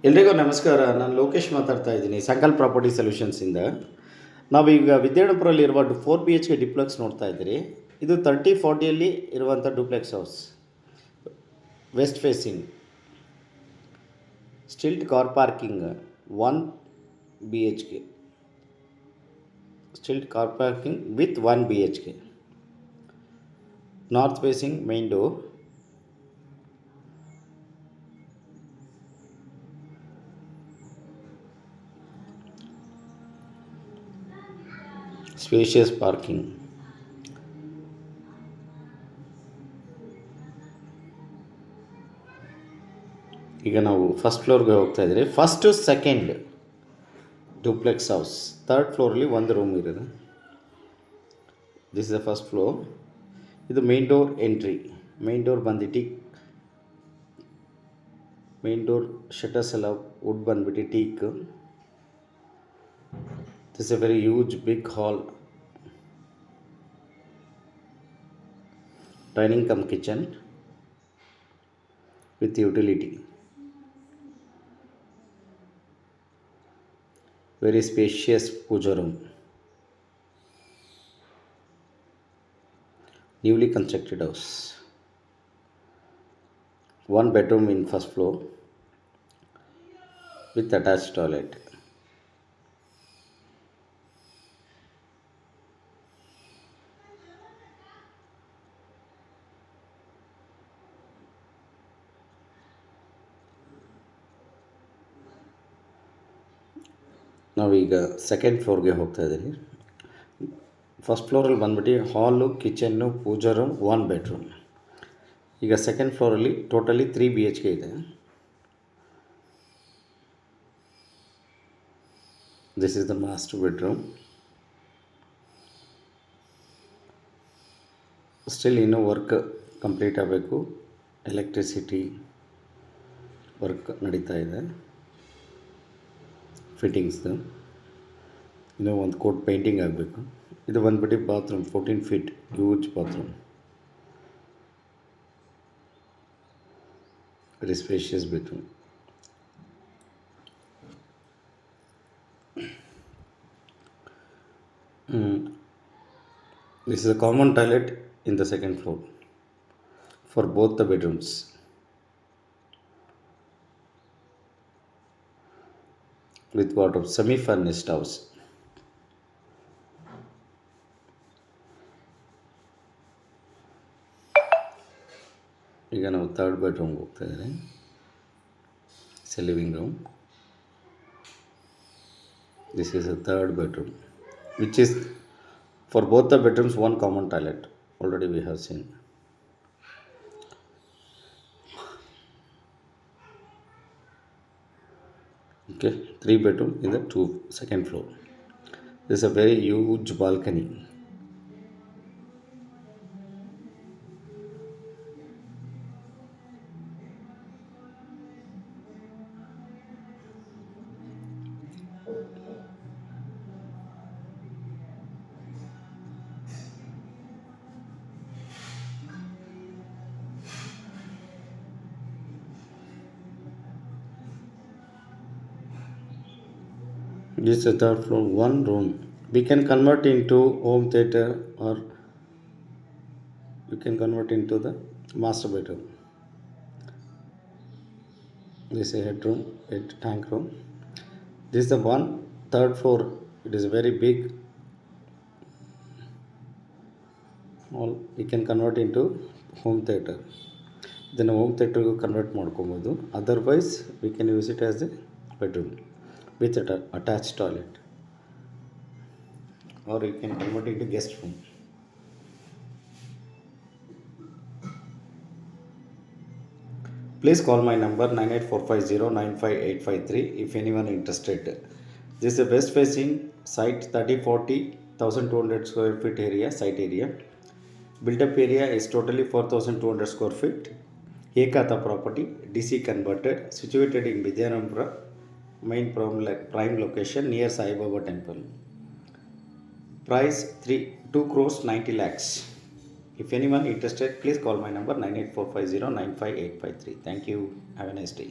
ಎಲ್ರಿಗೂ ನಮಸ್ಕಾರ. ನಾನು ಲೋಕೇಶ್ ಮಾತಾಡ್ತಾ ಇದ್ದೀನಿ, ಸಂಕಲ್ಪ ಪ್ರಾಪರ್ಟಿ ಸೊಲ್ಯೂಷನ್ಸಿಂದ. ನಾವೀಗ ವಿದ್ಯಾನಪುರಲ್ಲಿರುವ 4 BHK ಡಿಪ್ಲೆಕ್ಸ್ ನೋಡ್ತಾ ಇದ್ದೀರಿ. ಇದು 30-40ಯಲ್ಲಿ ಇರುವಂಥ duplex house, west facing, stilt car parking, 1 BHK, stilt car parking with 1 BHK, north facing main door, spacious parking. ಈಗ ನಾವು ಫಸ್ಟ್ ಫ್ಲೋರ್ಗೆ ಹೋಗ್ತಾ ಇದ್ದೀರಿ. First second duplex house, 3rd ಫ್ಲೋರಲ್ಲಿ ಒಂದು ರೂಮ್ ಇರೋದು. This is the first floor. ಇದು main door entry. Main door ಬಂದ್ಬಿಟ್ಟು ಮೇನ್ ಡೋರ್ ಶಟರ್ಸ್ ಎಲ್ಲ ವುಡ್ ಬಂದ್ಬಿಟ್ಟು teak. This a very huge big hall, dining cum kitchen with utility. Very spacious puja room, newly constructed house. 1 bedroom in first floor with attached toilet. ನಾವೀಗ second ಫ್ಲೋರ್ಗೆ ಹೋಗ್ತಾ ಇದ್ದೀವಿ. First ಫ್ಲೋರಲ್ಲಿ ಬಂದ್ಬಿಟ್ಟು ಹಾಲು, kitchen, ಪೂಜಾ room, 1 bedroom. ಈಗ second ಫ್ಲೋರಲ್ಲಿ totally 3 BHK ಇದೆ. This is the master bedroom. Still ಇನ್ನೂ work complete ಆಗಬೇಕು. Electricity work ನಡೀತಾ ಇದೆ, ಫಿಟ್ಟಿಂಗ್ಸ್ದು. ಇನ್ನೂ ಒಂದು ಕೋಟ್ ಪೇಂಟಿಂಗ್ ಆಗಬೇಕು. ಇದು ಬಂದ್ಬಿಟ್ಟು bathroom, 14 feet huge bathroom, very spacious bedroom. This is a common toilet in the second floor for both the bedrooms. With wardrobe, semi-furnished house. ಈಗ ನಾವು 3rd ಬೆಡ್ರೂಮ್ಗೆ ಹೋಗ್ತಾ ಇದ್ದೀವಿ. It's A living room. This is a 3rd bedroom, which is for both the bedrooms 1 common toilet. Already we have seen. Okay, 3 bedroom in the second floor. This is a very huge balcony. This is the 3rd floor, 1 room. We can convert into home theater, or we can convert into the master bedroom. This is a headroom, tank room. This is the 3rd floor. It is very big. We can convert into home theater. Then home theater convert ಮಾಡ್ಕೊಬೋದು. Otherwise we can use it as a bedroom with attached toilet, or you can convert it to guest room. Please call my number 9845095853 if anyone interested. This is the west facing site, 30-40 1200 square feet area, site area. Built up area is totally 4200 square feet. Ekata property, DC converted, situated in Vidyanapura, main prime location near Sai Baba temple. Price 2 crores 90 lakhs. If anyone interested, please call my number 9845095853. Thank you. Have a nice day.